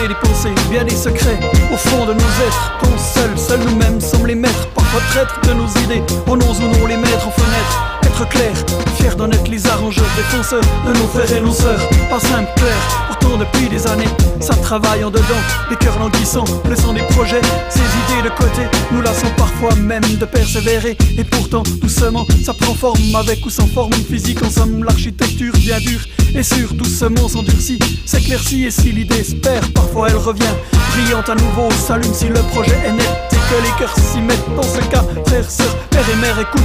et des pensées, bien des secrets au fond de nos êtres, dont seuls nous-mêmes sommes les maîtres, parfois traîtres de nos idées, on ose ou non les mettre en fenêtre. Être clair, fier d'en être les arrangeurs, défenseurs de nos frères et nos sœurs. Pas simple, clair, pourtant depuis des années, ça travaille en dedans, les cœurs languissants, laissant des projets, ces idées de côté, nous lassons parfois même de persévérer. Et pourtant, doucement, ça prend forme, avec ou sans forme physique, en somme, l'architecture bien dure et sûre, doucement s'endurcit, s'éclaircit, et si l'idée se perd, parfois elle revient, brillante à nouveau, s'allume si le projet est net, et que les cœurs s'y mettent. Dans ce cas, frères, sœurs, père et mère, écoute,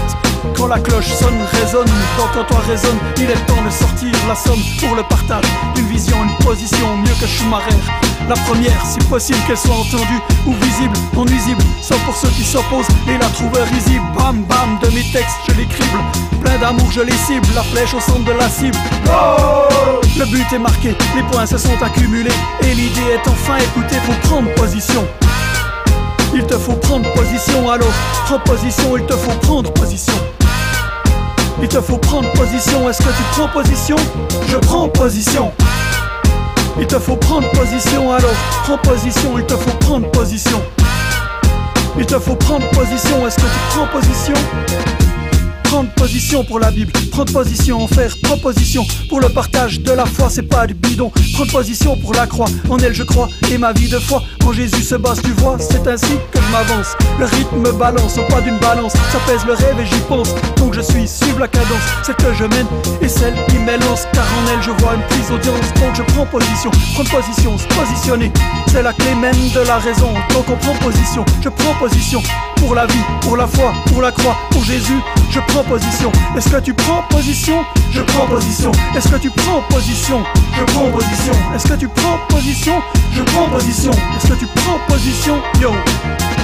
quand la cloche sonne, résonne, quand toi résonne, il est temps de sortir la somme pour le partage d'une vision, une position mieux que Schumacher. La première, si possible qu'elle soit entendue ou visible, non nuisible, sauf pour ceux qui s'opposent et la trouvent risible. Bam bam, de mes textes je les crible, plein d'amour je les cible, la flèche au centre de la cible. Oh, le but est marqué, les points se sont accumulés, et l'idée est enfin écoutée, faut prendre position. Il te faut prendre position, alors prends position, il te faut prendre position. Il te faut prendre position, est-ce que tu prends position? Je prends position. Il te faut prendre position, alors prends position, il te faut prendre position. Il te faut prendre position, est-ce que tu prends position? Prendre position pour la Bible, prendre position en faire proposition pour le partage de la foi, c'est pas du bidon. Prendre position pour la croix, en elle je crois, et ma vie de foi quand Jésus se base, tu vois, c'est ainsi que je m'avance. Le rythme balance au pas d'une balance, ça pèse le rêve et j'y pense, donc je suis suivre la cadence, celle que je mène et celle qui m'élance, car en elle je vois une prise d'audience, donc je prends position. Prendre position, se positionner, c'est la clé même de la raison, donc on prend position. Je prends position pour la vie, pour la foi, pour la croix, pour Jésus, je prends position. Est-ce que tu prends position? Je prends position. Est-ce que tu prends position? Je prends position. Est-ce que tu prends position? Je prends position. Est-ce que tu prends position? Yo.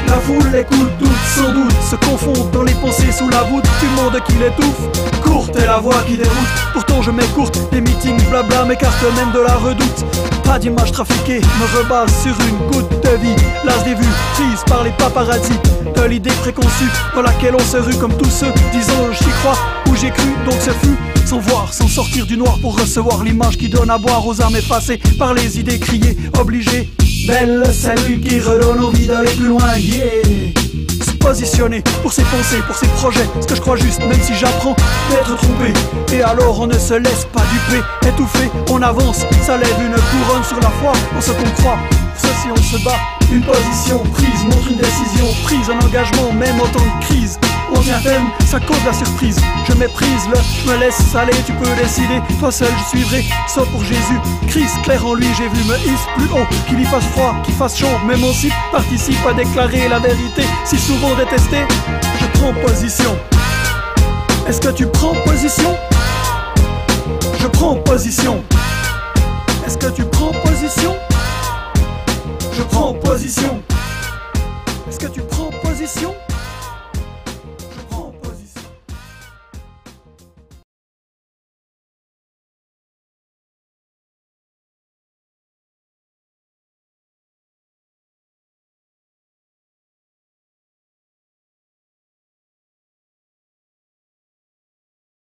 La foule écoute, doute, sans doute, se confond dans les pensées sous la voûte du monde qui l'étouffe. Courte est la voix qui déroute, pourtant je m'écourte. Les meetings blabla m'écartent même de la redoute. Pas d'image trafiquée, me rebase sur une goutte de vie. Las des vues, prise par les paparazzis, de l'idée préconçue dans laquelle on se rue comme tous ceux disant j'y crois ou j'ai cru, donc ce fut sans voir, sans sortir du noir pour recevoir l'image qui donne à boire aux âmes effacées par les idées criées, obligées. Belle salut qui redonne envie d'aller plus loin, yeah. Se positionner pour ses pensées, pour ses projets, ce que je crois juste, même si j'apprends d'être trompé. Et alors on ne se laisse pas duper, étouffé, on avance, ça lève une couronne sur la foi, en ce qu'on croit. Pour ceci on se bat, une position prise, montre une décision prise, un engagement même en temps de crise. On vient ferme, ça cause la surprise. Je méprise le, je me laisse aller, tu peux décider. Toi seul je suivrai, sauf pour Jésus Christ, clair en lui j'ai vu me hisse plus haut. Qu'il y fasse froid, qu'il fasse chaud, même aussi participe à déclarer la vérité. Si souvent détesté, je prends position. Est-ce que tu prends position? Je prends position. Est-ce que tu prends position? Je prends position. Est-ce que tu prends position?